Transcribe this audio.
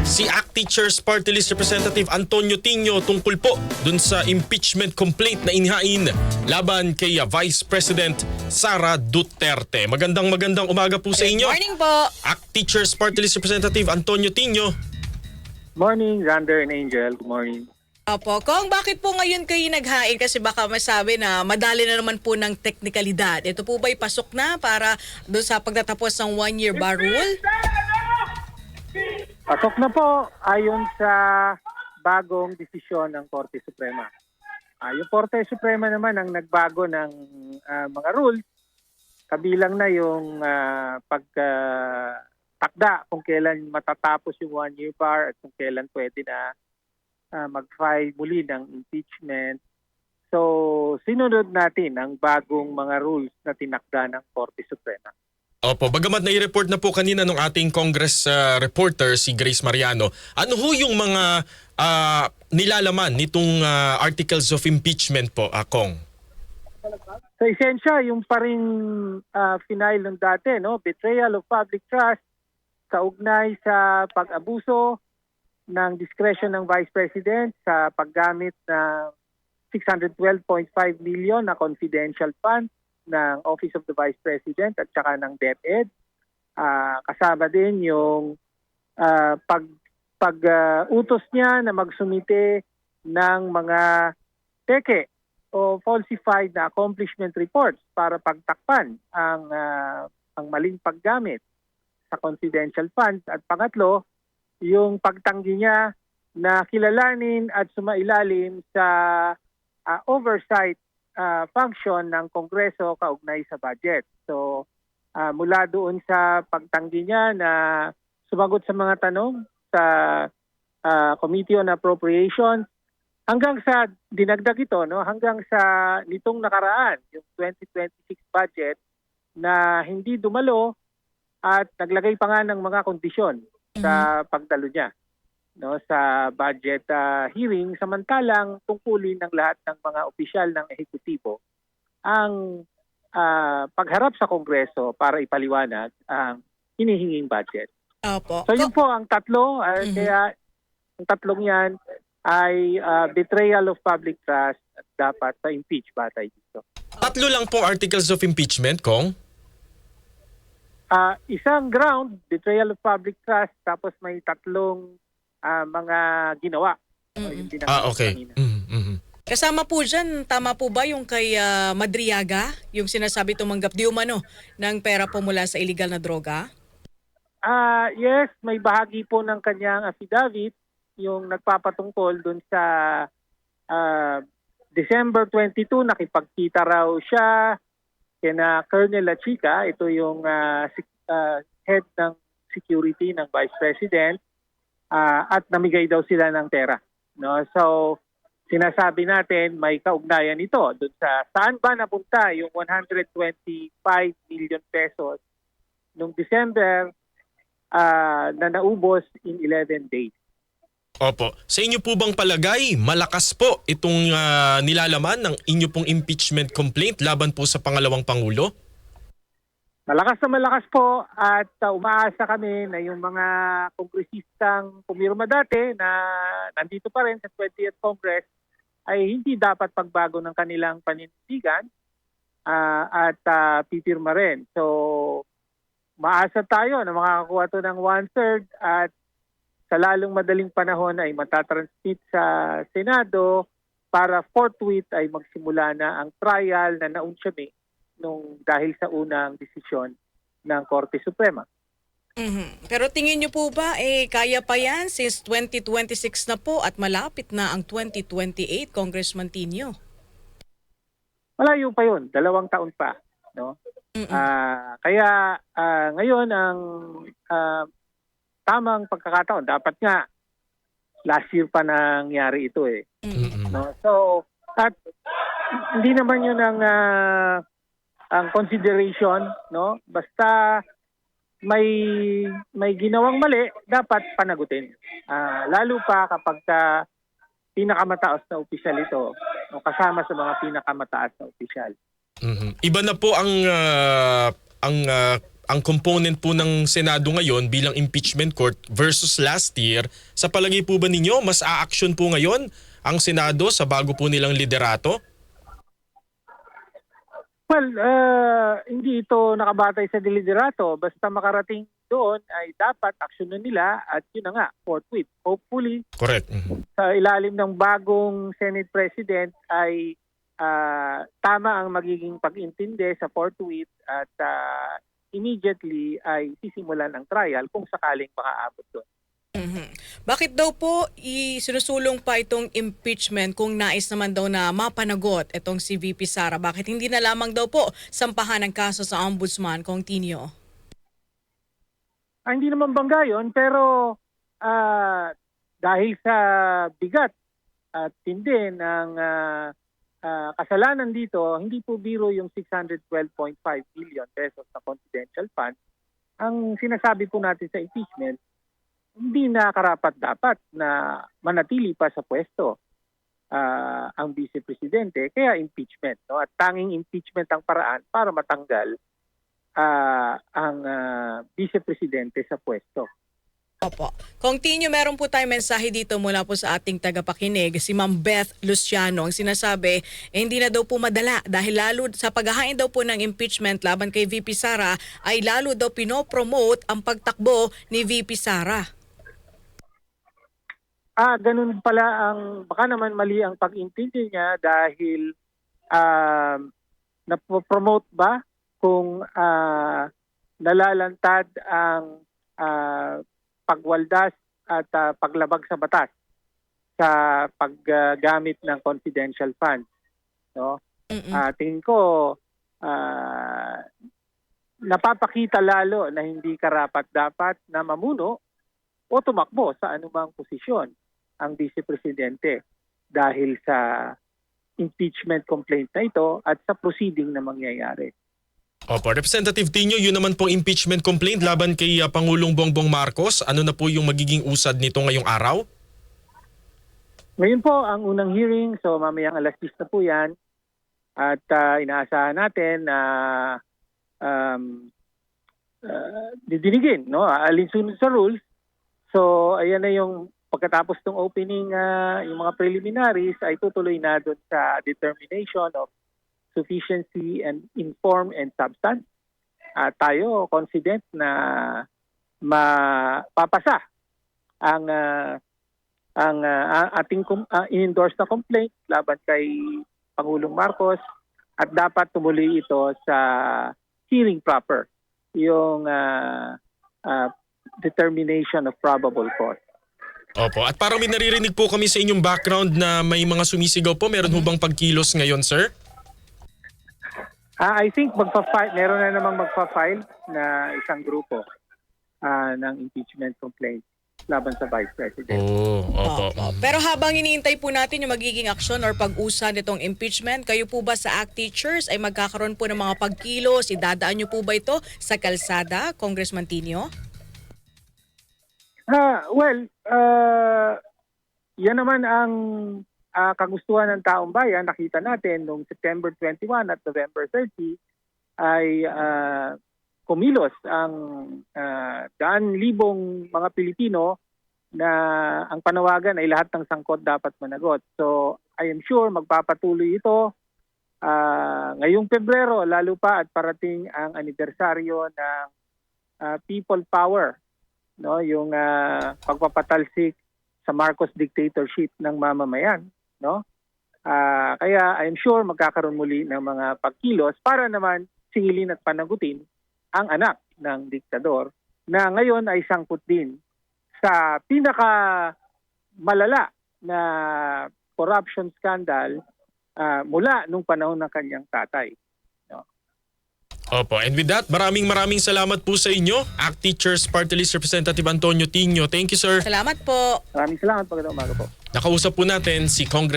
Si ACT Teachers Party List Representative Antonio Tino tungkol po dun sa impeachment complaint na inihain laban kay Vice President Sara Duterte. Magandang umaga po sa inyo. Good morning po. ACT Teachers Party List Representative Antonio Tino. Morning, Xander and Angel. Good morning. Opo. Kung bakit po ngayon kayo naghain? Kasi baka masabi na madali na naman po ng teknikalidad. Ito po ba'y pasok na para doon sa pagtatapos ng one-year bar rule? Pasok na po ayon sa bagong desisyon ng Korte Suprema. Yung Korte Suprema naman ang nagbago ng mga rules. Kabilang na yung pagtakda kung kailan matatapos yung one-year bar at kung kailan pwede na mag-file muli ng impeachment. So, sinunod natin ang bagong mga rules na tinakda ng Korte Suprema. Opo, bagamat nai-report na po kanina ng ating Congress reporter si Grace Mariano, ano ho yung mga nilalaman nitong articles of impeachment po, Kong? Sa esensya, yung pa rin final ng dati, no? Betrayal of public trust, kaugnay sa pag-abuso ng discretion ng Vice President sa paggamit ng 612.5 million na confidential funds ng Office of the Vice President at saka ng DepEd. Kasama din yung pag-utos niya na magsumite ng mga peke o falsified na accomplishment reports para pagtakpan ang maling paggamit sa confidential funds. At pangatlo, yung pagtanggi niya na kilalanin at sumailalim sa oversight function ng Kongreso kaugnay sa budget. So mula doon sa pagtanggi niya na sumagot sa mga tanong sa Committee on Appropriations hanggang sa dinagdag ito, no, hanggang sa nitong nakaraan, yung 2026 budget na hindi dumalo at naglagay pa nga ng mga kondisyon sa pagdalo niya, no, sa budget hearing, samantalang tungkulin ng lahat ng mga opisyal ng ehekutibo ang pagharap sa Kongreso para ipaliwanag ang hinihinging budget. Opo. So yun po ang tatlo, kaya ang tatlong yan ay betrayal of public trust at dapat pa-impeach batay dito. Tatlo lang po articles of impeachment, Kong? Isang ground, betrayal of public trust, tapos may tatlong mga ginawa. Yung Okay. kanina. Kasama po dyan, tama po ba yung kay Madriaga, yung sinasabi tumanggap di umano ng pera po mula sa illegal na droga? Yes, may bahagi po ng kanyang affidavit yung nagpapatungkol dun sa December 22, nakipagkita raw siya kina Colonel Lachica, ito yung head ng security ng Vice President, at namigay daw sila ng pera. No? So, sinasabi natin may kaugnayan ito doon sa saan ba napunta yung 125 million pesos noong December na naubos in 11 days. Opo. Sa inyo po bang palagay, malakas po itong nilalaman ng inyo pong impeachment complaint laban po sa pangalawang Pangulo? Malakas na malakas po at umaasa kami na yung mga kongresistang pumirma dati na nandito pa rin sa 20th Congress ay hindi dapat pagbago ng kanilang panindigan at pipirma rin. So maasa tayo na makakakuha to ng 1/3 at sa lalong madaling panahon ay matatransmit sa Senado para forthwith ay magsimula na ang trial na naunsyabi dahil sa unang desisyon ng Korte Suprema. Pero tingin niyo po ba, kaya pa yan since 2026 na po at malapit na ang 2028, Congressman Tino? Malayo pa yun, 2 taon pa. No? Kaya ngayon ang tamang pagkakataon, dapat nga last year pa nangyari ito eh. No? So, at hindi naman yun ang consideration, no? Basta may ginawang mali, dapat panagutin. Lalo pa kapag pinakamataas na opisyal ito, o kasama sa mga pinakamataas na opisyal. Iba na po ang ang component po ng Senado ngayon bilang impeachment court versus last year, sa palagay po ba ninyo mas a-action po ngayon ang Senado sa bago po nilang liderato? Well, hindi ito nakabatay sa deliberato. Basta makarating doon ay dapat aksyonan nila at yun na nga, forthwith. Hopefully, Correct. sa ilalim ng bagong Senate President ay tama ang magiging pag-intindi sa forthwith at immediately ay sisimulan ang trial kung sakaling makaabot doon. Bakit daw po sinusulong pa itong impeachment kung nais naman daw na mapanagot itong si VP Sara? Bakit hindi na lamang daw po sampahan ng kaso sa Ombudsman, Kong Tinio? Hindi naman bangga yun, pero dahil sa bigat at tindi ng kasalanan dito, hindi po biro yung 612.5 billion pesos na confidential fund. Ang sinasabi po natin sa impeachment, hindi na karapat-dapat na manatili pa sa pwesto ang Vice Presidente, kaya impeachment. No? At tanging impeachment ang paraan para matanggal ang Vice Presidente sa pwesto. Opo. Kong Tinio, meron po tayong mensahe dito mula po sa ating tagapakinig, si Ma'am Beth Luciano. Ang sinasabi, hindi na daw po madala dahil lalo sa paghahain daw po ng impeachment laban kay VP Sara ay lalo daw pinopromote ang pagtakbo ni VP Sara. Ganun pala baka naman mali ang pag-intindi niya dahil napopromote ba kung nalalantad ang pagwaldas at paglabag sa batas sa paggamit ng confidential funds. No? Tingin ko napapakita lalo na hindi karapat-dapat na mamuno o tumakbo sa anumang posisyon ang Vice Presidente dahil sa impeachment complaint na ito at sa proceeding na mangyayari. Opo, Representative Tinio, yun naman pong impeachment complaint laban kay Pangulong Bongbong Marcos. Ano na po yung magiging usad nito ngayong araw? Ngayon po ang unang hearing, so mamayang alas 10 na po yan. At inaasahan natin na didinigin, no? Alinsunod sa rules. So ayan na yung pagkatapos ng opening, yung mga preliminaries ay tutuloy na doon sa determination of sufficiency and inform and substance. Tayo confident na mapapasa ang ating in-endorse na complaint laban kay Pangulong Marcos at dapat tumuloy ito sa hearing proper, yung determination of probable cause. Opo, at parang may naririnig po kami sa inyong background na may mga sumisigaw po. Meron ho bang pagkilos ngayon, sir? I think meron na namang magpa-file na isang grupo ng impeachment complaint laban sa Vice President. Opo. Pero habang iniintay po natin yung magiging aksyon or pag-usa nitong impeachment, kayo po ba sa ACT Teachers ay magkakaroon po ng mga pagkilos? Idadaan nyo po ba ito sa kalsada, Congressman Tinio? Yan naman ang kagustuhan ng taong bayan. Nakita natin noong September 21 at November 30 ay kumilos ang daan-libong mga Pilipino na ang panawagan ay lahat ng sangkot dapat managot. So I am sure magpapatuloy ito ngayong Pebrero, lalo pa at parating ang anibersaryo ng People Power, no, yung pagpapatalsik sa Marcos dictatorship ng mamamayan, no? Kaya I'm sure magkakaroon muli ng mga pagkilos para naman singilin at panagutin ang anak ng diktador na ngayon ay sangkot din sa pinaka malala na corruption scandal mula nung panahon ng kanyang tatay. Opo, and with that, maraming salamat po sa inyo, ACT Teachers Party List Representative Antonio Tinio. Thank you, sir. Salamat po. Maraming salamat. Magandang umaga po. Nakausap po natin si Congressman